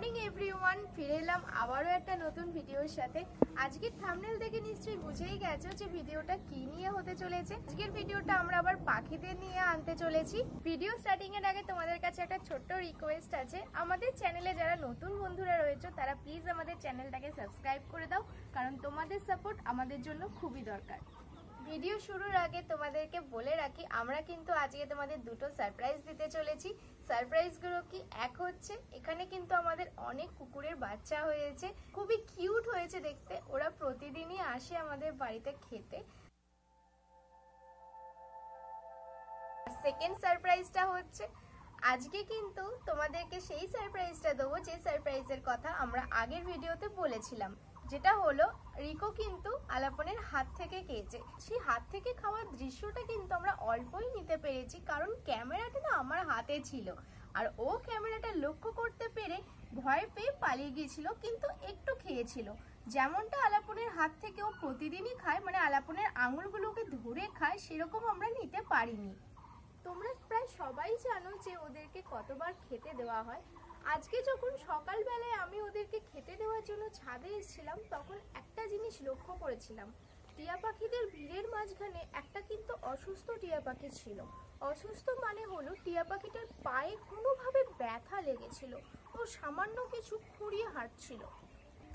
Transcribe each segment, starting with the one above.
Morning everyone, ফিরে এলাম আবারও একটা নতুন ভিডিওর সাথে। আজকের থাম্বনেল দেখে নিশ্চয়ই বুঝেই গেছো যে ভিডিওটা কি নিয়ে হতে চলেছে। আজকের ভিডিওটা আমরা আবার পাখিদের নিয়ে আনতে চলেছি। ভিডিও স্টার্টিং এর আগে তোমাদের কাছে একটা ছোট্ট রিকোয়েস্ট আছে, আমাদের চ্যানেলে যারা নতুন বন্ধুরা রয়েছে তারা প্লিজ আমাদের চ্যানেলটাকে সাবস্ক্রাইব করে দাও, কারণ তোমাদের সাপোর্ট আমাদের জন্য খুবই দরকার। ভিডিও শুরুর আগে তোমাদেরকে বলে রাখি, আমরা কিন্তু আজকে তোমাদের দুটো সারপ্রাইজ দিতে চলেছি। সারপ্রাইজগুলো কি এক হচ্ছে, এখানে কিন্তু আমাদের অনেক কুকুরের বাচ্চা হয়েছে, খুবই কিউট হয়েছে দেখতে। ওরা প্রতিদিনই আসে আমাদের বাড়িতে খেতে। সেকেন্ড সারপ্রাইজটা হচ্ছে, আজকে কিন্তু তোমাদেরকে সেই সারপ্রাইজটা দেবো যে সারপ্রাইজের কথা আমরা আগের ভিডিওতে বলেছিলাম, যেটা হলো রিকো কিন্তু আলাপনের হাত থেকে খেয়েছে। সেই হাত থেকে খাওয়ার দৃশ্যটা কিন্তু আমরা অল্পই নিতে পেরেছি, কারণ ক্যামেরাটা না আমার হাতে ছিল, আর ও ক্যামেরাটা লক্ষ্য করতে পেরে ভয় পেয়ে পালিয়ে গিয়েছিল, কিন্তু একটু খেয়েছিল। যেমনটা আলাপনের হাত থেকে ও প্রতিদিনই খায়, মানে আলাপনের আঙুলগুলোকে ধরে খায়, সেরকম আমরা নিতে পারিনি। তোমরা প্রায় সবাই জানো যে ওদেরকে কতবার খেতে দেওয়া হয়। আজকে যখন সকালবেলায় আমি ওদেরকে খেতে দেওয়ার জন্য ছাদে এসেছিলাম, তখন একটা জিনিস লক্ষ্য করেছিলাম, টিয়া পাখিদের ভিড়ের মাঝখানে একটা কিন্তু অসুস্থ টিয়া পাখি ছিল। অসুস্থ মানে হলো টিয়া পাখিটার পায়ে কোনোভাবে ব্যথা লেগেছিল, ও সামান্য কিছু খুঁড়িয়ে হাঁটছিল।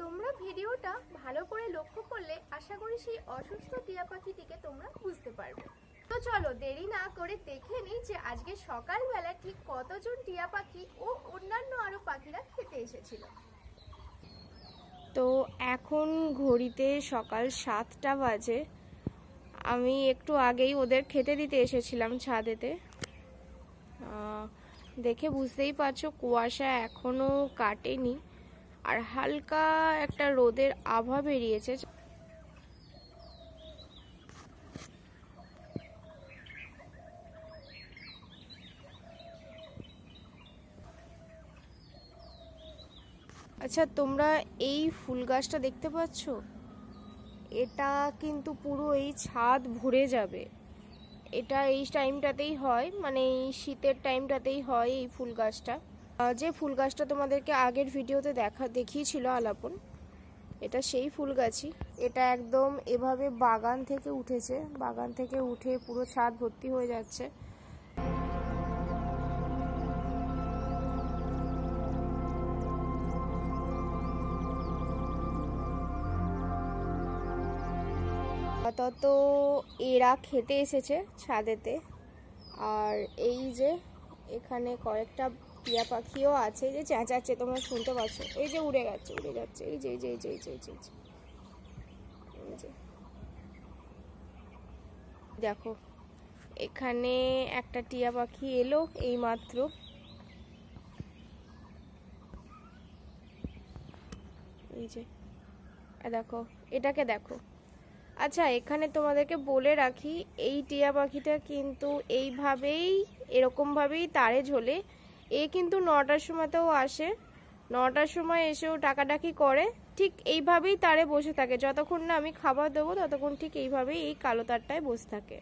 তোমরা ভিডিওটা ভালো করে লক্ষ্য করলে আশা করি সেই অসুস্থ টিয়া পাখিটিকে তোমরা বুঝতে পারবে। তো চলো দেরি না করে দেখে নিই যে আজকে সকালবেলা ঠিক কতজন টিয়া পাখি ও অন্যান্য আরো পাখিরা খেতে এসেছিল। তো এখন ঘড়িতে সকাল 7টা বাজে। আমি একটু আগেই ওদের খেতে দিতে এসেছিলাম ছাদেতে। দেখে বুঝতেই পারছো কুয়াশা এখনো কাটেনি, আর হালকা একটা রোদের আভা বেরিয়েছে। আচ্ছা, তোমরা এই ফুল গাছটা দেখতে পাচ্ছ? এটা কিন্তু পুরো এই ছাদ ভরে যাবে। এটা এই টাইমটাতেই হয়, মানে এই শীতের টাইমটাতেই হয় এই ফুল গাছটা। যে ফুল গাছটা তোমাদেরকে আগের ভিডিওতে দেখিয়েছিল আলাপন, এটা সেই ফুল গাছই। এটা একদম এভাবে বাগান থেকে উঠেছে, বাগান থেকে উঠে পুরো ছাদ ভর্তি হয়ে যাচ্ছে। আপাতত এরা খেতে এসেছে ছাদেতে, আর এই যে এখানে কয়েকটা টিয়া পাখিও আছে যে চেঁচাচ্ছে, তোমরা শুনতে পাচ্ছ। এই যে উড়ে যাচ্ছে, এই যে এই যে এই যে এই যে এই যে দেখো, এখানে একটা টিয়া পাখি এলো এই মাত্র। এই যে দেখো, এটাকে দেখো। আচ্ছা, এখানে তোমাদেরকে বলে রাখি, এই টিয়া পাখিটা কিন্তু এইভাবেই এরকমভাবেই তারে ঝোলে। এ কিন্তু 9টার সময়তেও আসে, 9টার সময় এসেও ডাকাডাকি করে, ঠিক এইভাবেই তারে বসে থাকে। যতক্ষণ না আমি খাবার দেবো ততক্ষণ ঠিক এইভাবেই এই কালো তারটায় বসে থাকে।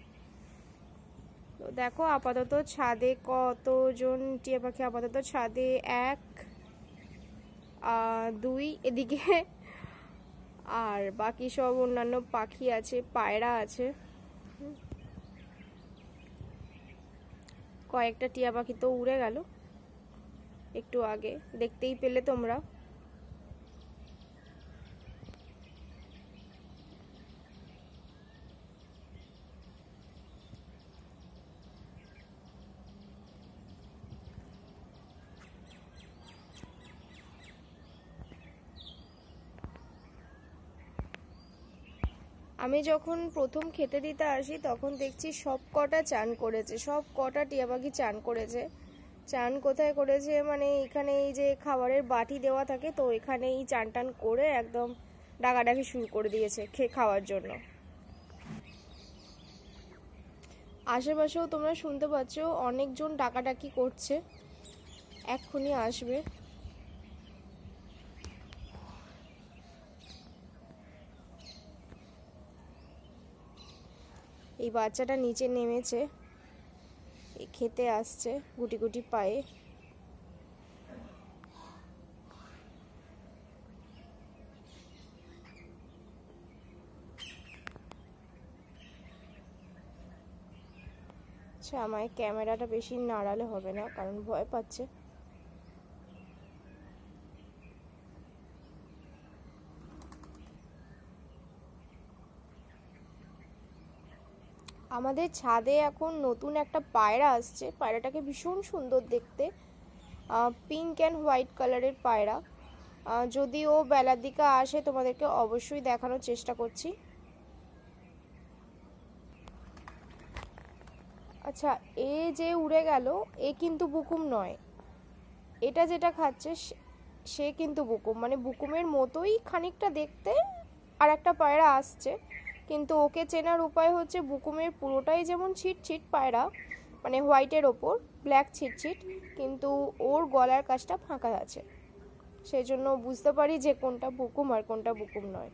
তো দেখো আপাতত ছাদে কতজন টিয়া পাখি, আপাতত ছাদে 1 2 এদিকে, আর বাকি সব অন্যান্য পাখি আছে, পায়রা আছে। কয়েকটা টিয়া পাখি তো উড়ে গেল একটু আগে, দেখতেই পেলে তোমরা। আমি যখন প্রথম খেতে দিতে আসি তখন দেখছি সব কটা চান করেছে, সব কটা টিয়া পাখি চান করেছে। চান কোথায় করেছে, মানে এখানে এই যে খাবারের বাটি দেওয়া থাকে, তো এখানেই চান টান করে একদম ডাকাডাকি শুরু করে দিয়েছে খাওয়ার জন্য। আশেপাশেও তোমরা শুনতে পাচ্ছ অনেকজন ডাকাডাকি করছে, এক্ষুনি আসবে। এই বাচ্চাটা নিচে নেমেছে, খেতে আসছে গুটি গুটি পায়ে। আচ্ছা, আমায় ক্যামেরাটা বেশি নাড়ালে হবে না, কারণ ভয় পাচ্ছে। আমাদের ছাদে এখন নতুন একটা পায়রা আসছে। পায়রাটাকে ভীষণ সুন্দর দেখতে, পিঙ্ক অ্যান্ড হোয়াইট কালারের পায়রা। যদি ও বেলার দিকে আসে তোমাদেরকে অবশ্যই দেখানোর চেষ্টা করছি। আচ্ছা, এ যে উড়ে গেল, এ কিন্তু বুকুম নয়। এটা যেটা খাচ্ছে সে কিন্তু বুকুম, মানে বুকুমের মতোই খানিকটা দেখতে। আর একটা পায়রা আসছে, কিন্তু ওকে চেনার উপায় হচ্ছে বুকুমের পুরোটাই যেমন ছিট ছিট পায়রা, মানে হোয়াইটের ওপর ব্ল্যাক ছিট ছিট, কিন্তু ওর গলার কাছটা ফাঁকা আছে। সেই জন্য বুঝতে পারি যে কোনটা বুকুম আর কোনটা বুকুম নয়।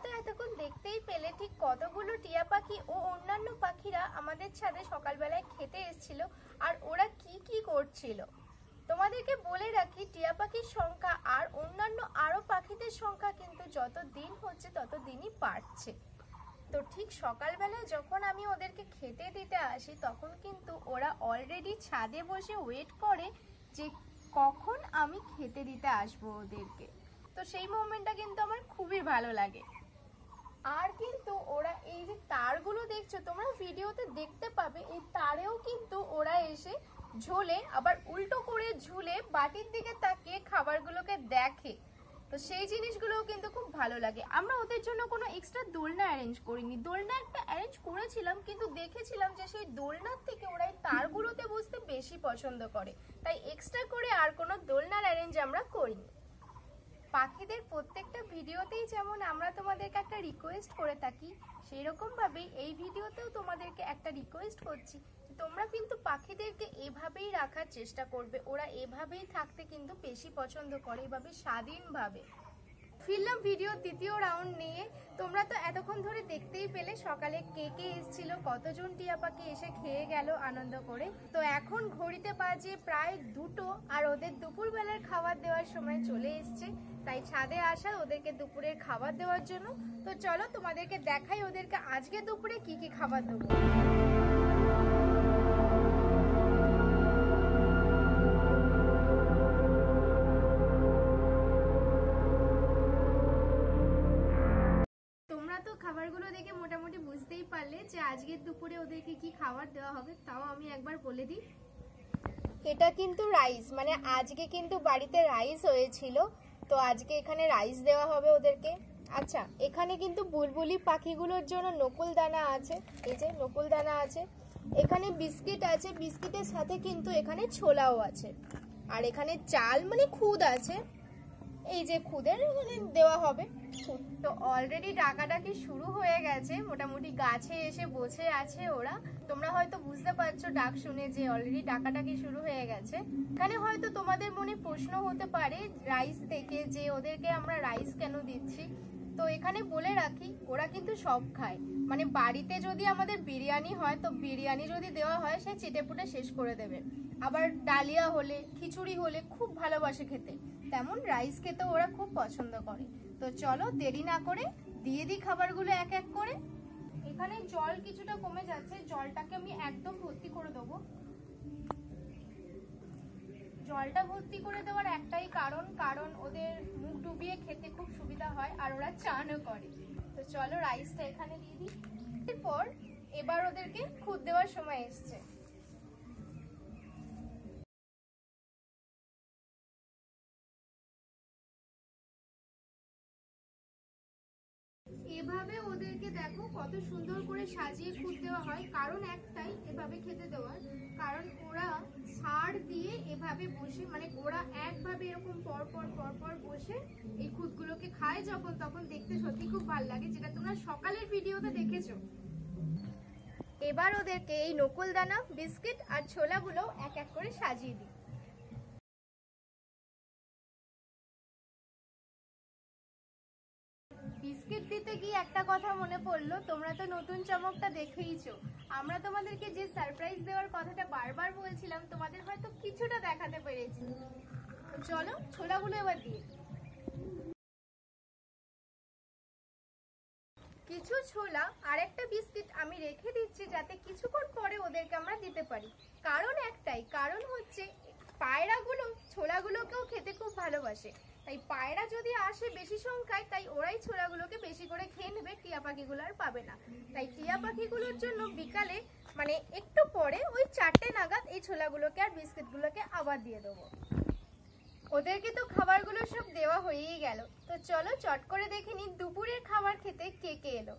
তো এতক্ষণ দেখতেই পেলে ঠিক কতগুলো টিয়া পাখি ও অন্যান্য পাখিরা আমাদের ছাদে সকালবেলায় খেতে এসেছিল আর ওরা কি কি করছিল। তোমাদেরকে বলে রাখি, টিয়া পাখির সংখ্যা আর অন্যান্য আরো পাখিদের সংখ্যা কিন্তু যত দিন হচ্ছে তত দিনই বাড়ছে। তো ঠিক সকালবেলায় যখন আমি ওদেরকে খেতে দিতে আসি তখন কিন্তু ওরা অলরেডি ছাদে বসে ওয়েট করে যে কখন আমি খেতে দিতে আসবো ওদেরকে। তো সেই মোমেন্টটা কিন্তু আমার খুবই ভালো লাগে। আর কিন্তু ওরা এই যে তারগুলো দেখছো তোমরা ভিডিওতে দেখতে পাবে, এই তারেও কিন্তু ওরা এসে ঝোলে, আবার উল্টো করে ঝুলে বাটির দিকে তাকিয়ে খাবারগুলোকে দেখে। তো সেই জিনিসগুলোও কিন্তু খুব ভালো লাগে। আমরা ওদের জন্য কোনো এক্সট্রা দোলনা অ্যারেঞ্জ করিনি, দোলনা একটা অ্যারেঞ্জ করেছিলাম কিন্তু দেখেছিলাম যে সেই দোলনার থেকে ওরা এই তারগুলোতে বসতে বেশি পছন্দ করে, তাই এক্সট্রা করে আর কোনো দোলনার অ্যারেঞ্জ আমরা করিনি। পাখিদের প্রত্যেকটা ভিডিওতেই যেমন আমরা তোমাদেরকে একটা রিকোয়েস্ট করে থাকি, সেই রকমভাবেই এই ভিডিওতেও তোমাদেরকে একটা রিকোয়েস্ট করছি, তোমরা কিন্তু পাখিদেরকে এভাবেই রাখার চেষ্টা করবে। ওরা এভাবেই থাকতে কিন্তু বেশি পছন্দ করে, এভাবে স্বাধীনভাবে। ফিরলাম ভিডিও দ্বিতীয় রাউন্ড নিয়ে। তোমরা তো এতক্ষণ ধরে দেখতেই পেলে সকালে কে কে এসেছিল, কতজন টিয়া পাখি এসে খেয়ে গেল আনন্দ করে। তো এখন ঘড়িতে বাজে প্রায় 2টো আর ওদের দুপুরবেলার খাবার দেওয়ার সময় চলে এসছে, তাই ছাদে আসা ওদেরকে দুপুরের খাবার দেওয়ার জন্য। তো চলো তোমাদেরকে দেখাই ওদেরকে আজকে দুপুরে কি কি খাবার দেবো। খাবারগুলো দেখে মোটামুটি বুঝতেই পারলে যে আজকের দুপুরে ওদেরকে কি খাবার দেওয়া হবে। তাও আমি একবার বলে দিই, এটা কিন্তু রাইস, মানে আজকে কিন্তু বাড়িতে রাইস হয়েছিল, তো আজকে এখানে রাইস দেওয়া হবে ওদেরকে। আচ্ছা, এখানে কিন্তু বুলবুলি পাখিগুলোর জন্য নকুল দানা আছে, এই যে নকুল দানা আছে। এখানে বিস্কিট আছে, বিস্কিটের সাথে কিন্তু এখানে ছোলাও আছে। আর এখানে চাল মানে খুদ আছে, এই যে খুদের দেওয়া হবে। তো অলরেডি ডাকাডাকি শুরু হয়ে গেছে, মোটামুটি গাছে এসে বসে আছে ওরা। তোমরা হয়তো বুঝতে পারছো ডাক শুনে যে অলরেডি ডাকাডাকি শুরু হয়ে গেছে। এখানে হয়তো তোমাদের মনে প্রশ্ন হতে পারে রাইস দেখে যে ওদেরকে আমরা রাইস কেন দিচ্ছি। তো এখানে বলে রাখি, ওরা কিন্তু সব খায়, মানে বাড়িতে যদি আমাদের বিরিয়ানি হয় তো বিরিয়ানি যদি দেওয়া হয় সে চেটেপুটে শেষ করে দেবে। আবার ডালিয়া হলে, খিচুড়ি হলে খুব ভালোবাসে খেতে, তেমন রাইস খেতে ওরা খুব পছন্দ করে। তো চলো দেরি না করে দিয়ে দিই খাবারগুলো এক এক করে। এখানে জল কিছুটা কমে যাচ্ছে, জলটাকে আমি একদম ভর্তি করে দেবো। জলটা ভর্তি করে দেওয়ার একটাই কারণ ওদের মুখ ডুবিয়ে খেতে খুব সুবিধা হয় আর ওরা চানও করে। তো চলো রাইসটা এখানে দিয়ে দিই। এরপর এবার ওদেরকে খুদ দেওয়ার সময় এসছে। এভাবে ওদেরকে দেখো কত সুন্দর করে সাজিয়ে খুদ দেওয়া হয়, কারণ একটাই এভাবে খেতে দেওয়ার, কারণ ওরা ছাড় দিয়ে এভাবে বসে, মানে ওরা একভাবে এরকম পর পর বসে এই খুদগুলোকে খায় যখন, তখন দেখতে সত্যি খুব ভালো লাগে, যেটা তোমরা সকালের ভিডিওতে দেখেছো। এবার ওদেরকে এই নকুল দানা, বিস্কিট আর ছোলাগুলো এক এক করে সাজিয়ে দিই। বিস্কিট দিতে গিয়ে একটা কথা মনে পড়লো, তোমরা তো নতুন চমকটা দেখেইছো। আমরা তোমাদেরকে যে সারপ্রাইজ দেওয়ার কথাটা বারবার বলছিলাম, তোমাদের হয়তো কিছুটা দেখাতে পেরেছি। চলো ছোলাগুলো এবার দিই। কিছু ছোলা আর একটা বিস্কিট আমি রেখে দিচ্ছি যাতে কিছুক্ষণ পরে ওদেরকে আমরা দিতে পারি। কারণ একটাই, কারণ হচ্ছে পায়রাগুলো ছোলাগুলোকেও খেতে খুব ভালোবাসে, তাই পায়রা যদি আসে বেশি সংখ্যায় তাই ওরাই ছোলাগুলোকে বেশি করে খেয়ে নেবে, টিয়া পাখিগুলো আর পাবে না। তাই টিয়া পাখিগুলোর জন্য বিকালে মানে একটু পরে ওই 4টে নাগাদ এই ছোলাগুলোকে আর বিস্কিটগুলোকে আবার দিয়ে দেবো। ওদেরকে তো খাবারগুলো সব দেওয়া হয়েই গেল। তো চলো চট করে দেখে নিই দুপুরের খাবার খেতে কে কে এলো।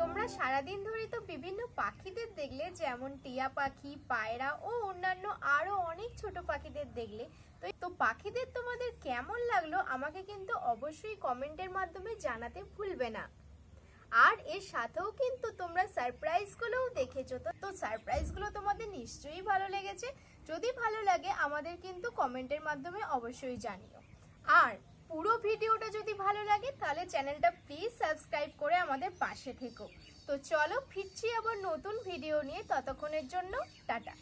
তোমরা সারাদিন ধরে তো বিভিন্ন পাখিদের দেখলে, যেমন টিয়া পাখি, পায়রা ও অন্যান্য আরো অনেক ছোট পাখিদের দেখলে। তো পাখিদের তোমাদের কেমন লাগলো আমাকে কিন্তু অবশ্যই কমেন্টের মাধ্যমে জানাতে ভুলবে না। আর এর সাথেও কিন্তু তোমরা সারপ্রাইজগুলোও দেখেছো, তো সারপ্রাইজগুলো তোমাদের নিশ্চয়ই ভালো লেগেছে। যদি ভালো লাগে আমাদের কিন্তু কমেন্টের মাধ্যমে অবশ্যই জানিও। আর পুরো ভিডিওটা যদি ভালো লাগে তাহলে চ্যানেলটা প্লিজ সাবস্ক্রাইব করে আমাদের পাশে থেকো। তো চলো ফিরছি আবার নতুন ভিডিও নিয়ে, ততক্ষণের জন্য টাটা।